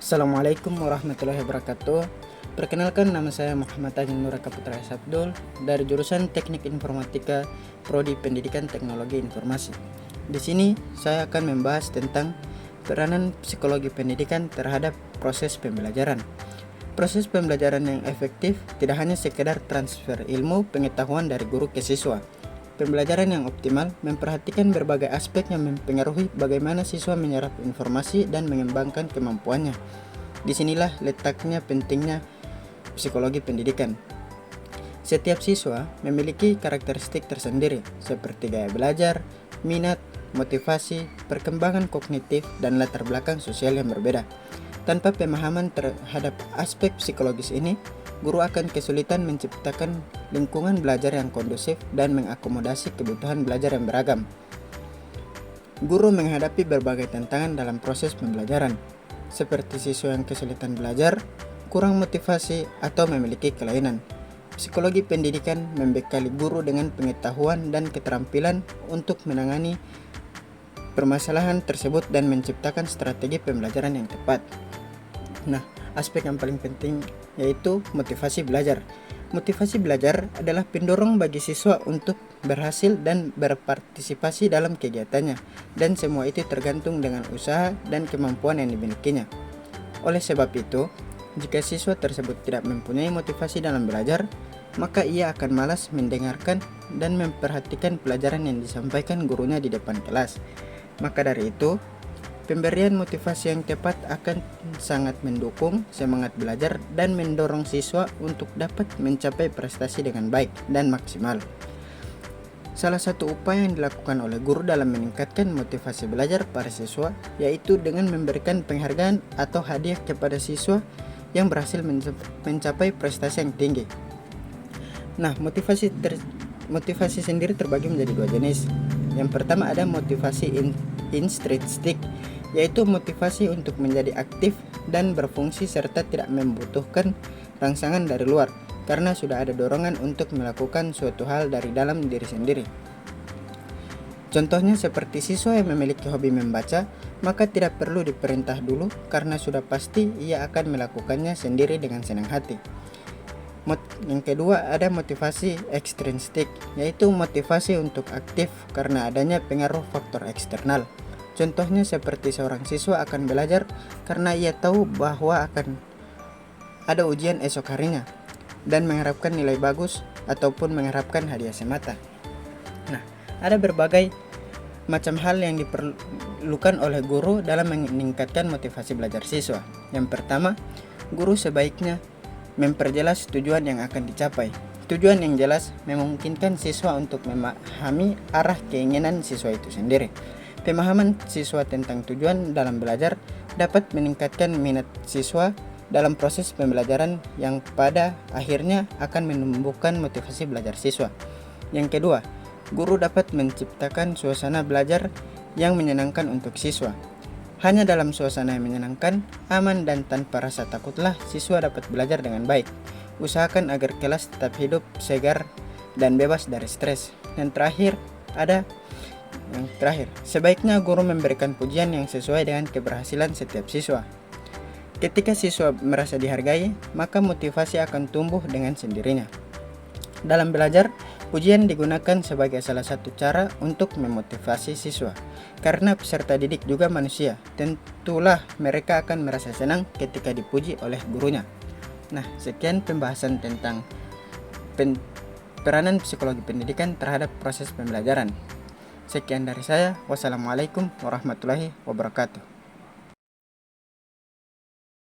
Assalamualaikum warahmatullahi wabarakatuh. Perkenalkan, nama saya Muhammad Ageng Nuraka Putra Sabdul dari jurusan Teknik Informatika Prodi Pendidikan Teknologi Informasi. Di sini saya akan membahas tentang peranan psikologi pendidikan terhadap proses pembelajaran. Proses pembelajaran yang efektif tidak hanya sekedar transfer ilmu pengetahuan dari guru ke siswa. Pembelajaran yang optimal memperhatikan berbagai aspek yang mempengaruhi bagaimana siswa menyerap informasi dan mengembangkan kemampuannya. Disinilah letaknya pentingnya psikologi pendidikan. Setiap siswa memiliki karakteristik tersendiri seperti gaya belajar, minat, motivasi, perkembangan kognitif, dan latar belakang sosial yang berbeda. Tanpa pemahaman terhadap aspek psikologis ini, guru akan kesulitan menciptakan lingkungan belajar yang kondusif dan mengakomodasi kebutuhan belajar yang beragam. Guru menghadapi berbagai tantangan dalam proses pembelajaran, seperti siswa yang kesulitan belajar, kurang motivasi, atau memiliki kelainan. Psikologi pendidikan membekali guru dengan pengetahuan dan keterampilan untuk menangani permasalahan tersebut dan menciptakan strategi pembelajaran yang tepat. Nah, aspek yang paling penting yaitu motivasi belajar. Motivasi belajar adalah pendorong bagi siswa untuk berhasil dan berpartisipasi dalam kegiatannya, dan semua itu tergantung dengan usaha dan kemampuan yang dimilikinya. Oleh sebab itu, jika siswa tersebut tidak mempunyai motivasi dalam belajar, maka ia akan malas mendengarkan dan memperhatikan pelajaran yang disampaikan gurunya di depan kelas. Maka dari itu, pemberian motivasi yang tepat akan sangat mendukung semangat belajar dan mendorong siswa untuk dapat mencapai prestasi dengan baik dan maksimal. Salah satu upaya yang dilakukan oleh guru dalam meningkatkan motivasi belajar para siswa yaitu dengan memberikan penghargaan atau hadiah kepada siswa yang berhasil mencapai prestasi yang tinggi. Nah, motivasi sendiri terbagi menjadi dua jenis. Yang pertama ada motivasi intrinsik, yaitu motivasi untuk menjadi aktif dan berfungsi serta tidak membutuhkan rangsangan dari luar, karena sudah ada dorongan untuk melakukan suatu hal dari dalam diri sendiri. Contohnya seperti siswa yang memiliki hobi membaca, maka tidak perlu diperintah dulu karena sudah pasti ia akan melakukannya sendiri dengan senang hati. Yang kedua ada motivasi ekstrinsik, yaitu motivasi untuk aktif karena adanya pengaruh faktor eksternal. Contohnya seperti seorang siswa akan belajar karena ia tahu bahwa akan ada ujian esok harinya dan mengharapkan nilai bagus ataupun mengharapkan hadiah semata. Nah, ada berbagai macam hal yang diperlukan oleh guru dalam meningkatkan motivasi belajar siswa. Yang pertama, guru sebaiknya memperjelas tujuan yang akan dicapai. Tujuan yang jelas memungkinkan siswa untuk memahami arah keinginan siswa itu sendiri. Pemahaman siswa tentang tujuan dalam belajar dapat meningkatkan minat siswa dalam proses pembelajaran yang pada akhirnya akan menumbuhkan motivasi belajar siswa. Yang kedua, guru dapat menciptakan suasana belajar yang menyenangkan untuk siswa. Hanya dalam suasana yang menyenangkan, aman, dan tanpa rasa takutlah siswa dapat belajar dengan baik. Usahakan agar kelas tetap hidup, segar, dan bebas dari stres. Yang terakhir, sebaiknya guru memberikan pujian yang sesuai dengan keberhasilan setiap siswa. Ketika siswa merasa dihargai, maka motivasi akan tumbuh dengan sendirinya. Dalam belajar, pujian digunakan sebagai salah satu cara untuk memotivasi siswa. Karena peserta didik juga manusia, tentulah mereka akan merasa senang ketika dipuji oleh gurunya. Nah, sekian pembahasan tentang peranan psikologi pendidikan terhadap proses pembelajaran. Sekian dari saya. Wassalamualaikum warahmatullahi wabarakatuh.